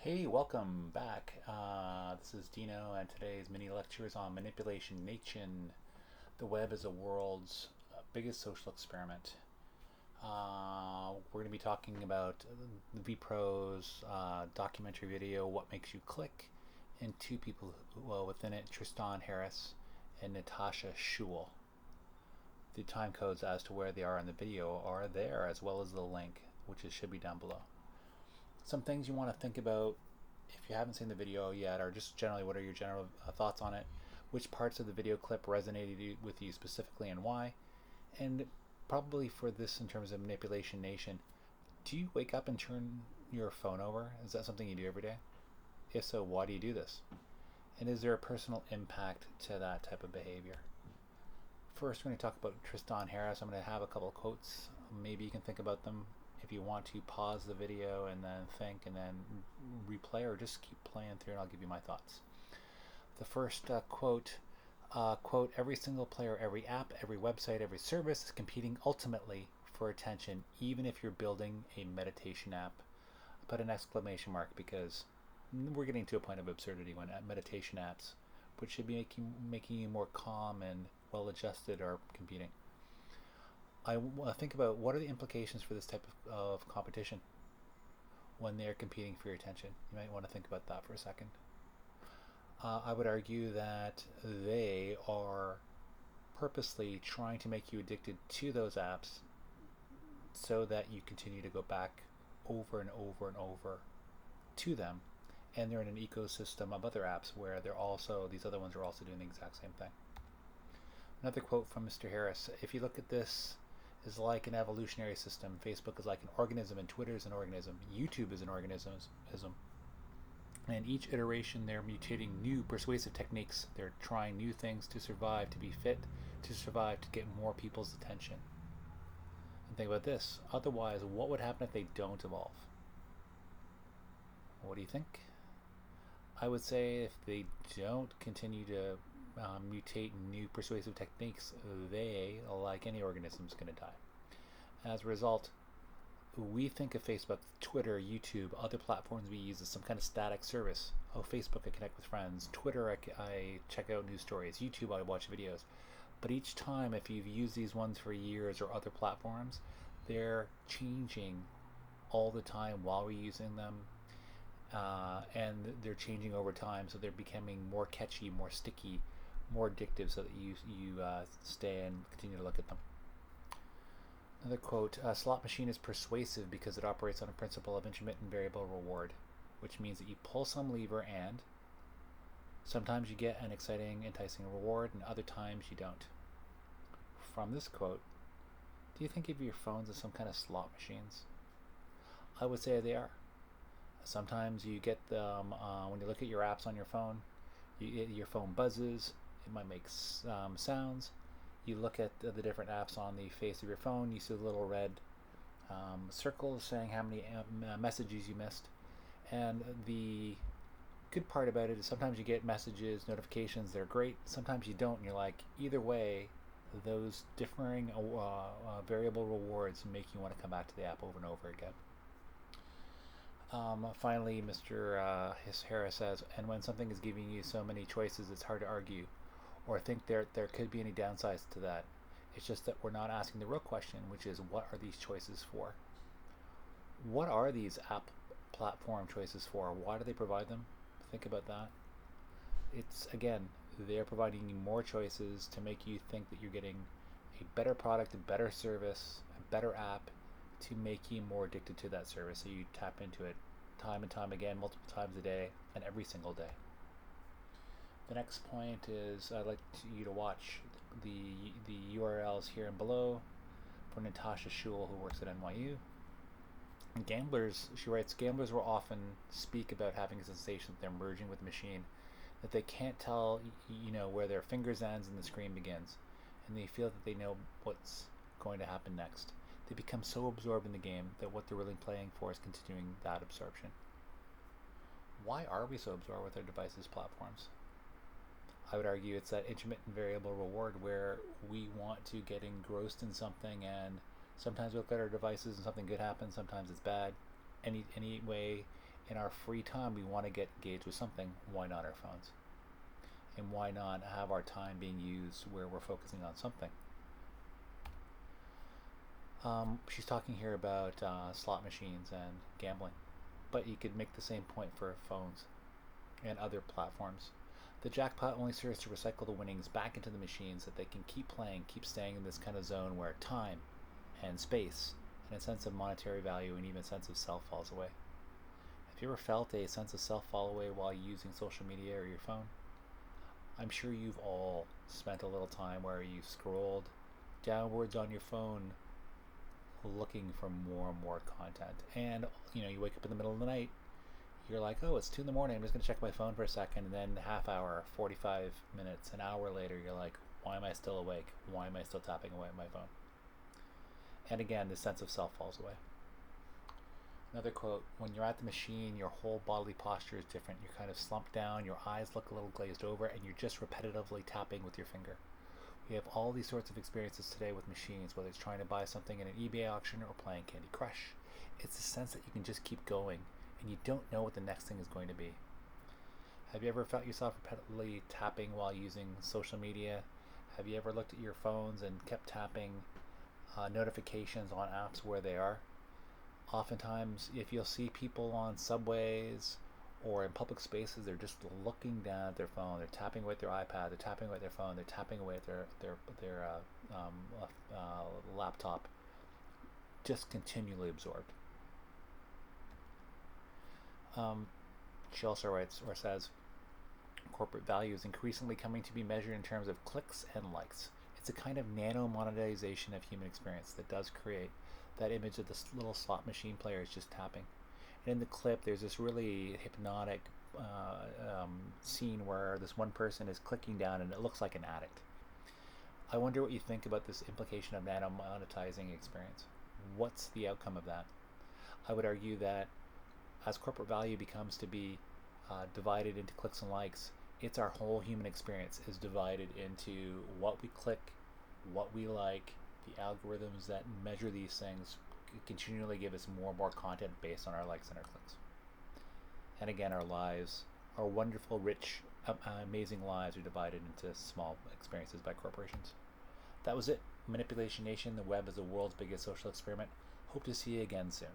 Hey, welcome back. This is Dino, and today's mini lecture is on manipulation nation. The web is the world's biggest social experiment. We're going to be talking about the VPro's documentary video, What Makes You Click, and two people within it, Tristan Harris and Natasha Schul. The time codes as to where they are in the video are there, as well as the link, which should be down below. Some things you want to think about if you haven't seen the video yet, or just generally what are your general thoughts on it, which parts of the video clip resonated with you specifically and why, and probably for this in terms of manipulation nation, do you wake up and turn your phone over? Is that something you do every day? If so, why do you do this? And is there a personal impact to that type of behavior? First, we're going to talk about Tristan Harris. I'm going to have a couple of quotes. Maybe you can think about them. If you want to pause the video and then think and then replay, or just keep playing through and I'll give you my thoughts. The first quote, every single player, every app, every website, every service is competing ultimately for attention, even if you're building a meditation app. I put an exclamation mark because we're getting to a point of absurdity when meditation apps, which should be making you more calm and well adjusted, are competing. I think about what are the implications for this type of competition when they're competing for your attention. You might want to think about that for a second. I would argue that they are purposely trying to make you addicted to those apps so that you continue to go back over and over and over to them, and they're in an ecosystem of other apps where these other ones are also doing the exact same thing. Another quote from Mr. Harris: if you look at this is like an evolutionary system. Facebook is like an organism, and Twitter is an organism. YouTube is an organism. And each iteration, they're mutating new persuasive techniques. They're trying new things to survive, to be fit, to survive, to get more people's attention. And think about this. Otherwise, what would happen if they don't evolve? What do you think? I would say if they don't continue to mutate new persuasive techniques, they, like any organism, is going to die. As a result, we think of Facebook, Twitter, YouTube, other platforms we use as some kind of static service. Oh, Facebook, I connect with friends. Twitter, I check out news stories. YouTube, I watch videos. But each time, if you've used these ones for years or other platforms, they're changing all the time while we're using them. And they're changing over time, so they're becoming more catchy, more sticky, more addictive, so that you stay and continue to look at them. Another quote, a slot machine is persuasive because it operates on a principle of intermittent variable reward, which means that you pull some lever and sometimes you get an exciting, enticing reward, and other times you don't. From this quote, do you think of your phones as some kind of slot machines? I would say they are. Sometimes you get them when you look at your apps on your phone, your phone buzzes, it might make sounds. You look at the different apps on the face of your phone, you see the little red circles saying how many messages you missed. And the good part about it is sometimes you get messages, notifications, they're great. Sometimes you don't, and you're like, either way, those differing variable rewards make you want to come back to the app over and over again. Finally, Mr. Harris says, and when something is giving you so many choices, it's hard to argue or think there could be any downsides to that. It's just that we're not asking the real question, which is, what are these choices for? What are these app platform choices for? Why do they provide them? Think about that. It's, again, they're providing you more choices to make you think that you're getting a better product, a better service, a better app, to make you more addicted to that service, so you tap into it time and time again, multiple times a day, and every single day. The next point is I'd like you to watch the URLs here and below for Natasha Schul, who works at NYU. And gamblers, she writes, gamblers will often speak about having a sensation that they're merging with the machine, that they can't tell, where their fingers ends and the screen begins, and they feel that they know what's going to happen next. They become so absorbed in the game that what they're really playing for is continuing that absorption. Why are we so absorbed with our devices' platforms? I would argue it's that intermittent variable reward where we want to get engrossed in something, and sometimes we look at our devices and something good happens, sometimes it's bad. Anyway, In our free time, we want to get engaged with something. Why not our phones? And why not have our time being used where we're focusing on something? She's talking here about slot machines and gambling, but you could make the same point for phones and other platforms. The jackpot only serves to recycle the winnings back into the machines so that they can keep playing, keep staying in this kind of zone where time and space and a sense of monetary value and even a sense of self falls away. Have you ever felt a sense of self fall away while using social media or your phone? I'm sure you've all spent a little time where you've scrolled downwards on your phone looking for more and more content. And you wake up in the middle of the night, you're like, oh, it's 2 in the morning, I'm just going to check my phone for a second, and then half hour, 45 minutes, an hour later, you're like, why am I still awake? Why am I still tapping away at my phone? And again, the sense of self falls away. Another quote, when you're at the machine, your whole bodily posture is different. You're kind of slumped down, your eyes look a little glazed over, and you're just repetitively tapping with your finger. We have all these sorts of experiences today with machines, whether it's trying to buy something in an eBay auction or playing Candy Crush. It's the sense that you can just keep going, and you don't know what the next thing is going to be. Have you ever felt yourself repetitively tapping while using social media? Have you ever looked at your phones and kept tapping notifications on apps where they are? Oftentimes, if you'll see people on subways or in public spaces, they're just looking down at their phone. They're tapping away at their iPad. They're tapping away at their phone. They're tapping away at their laptop, just continually absorbed. She also writes or says, corporate value is increasingly coming to be measured in terms of clicks and likes. It's a kind of nano monetization of human experience that does create that image of this little slot machine player is just tapping. And in the clip, there's this really hypnotic scene where this one person is clicking down and it looks like an addict. I wonder what you think about this implication of nano monetizing experience. What's the outcome of that? I would argue that as corporate value becomes to be divided into clicks and likes, it's our whole human experience is divided into what we click, what we like, the algorithms that measure these things continually give us more and more content based on our likes and our clicks. And again, our lives, our wonderful, rich, amazing lives are divided into small experiences by corporations. That was it. Manipulation Nation, the web is the world's biggest social experiment. Hope to see you again soon.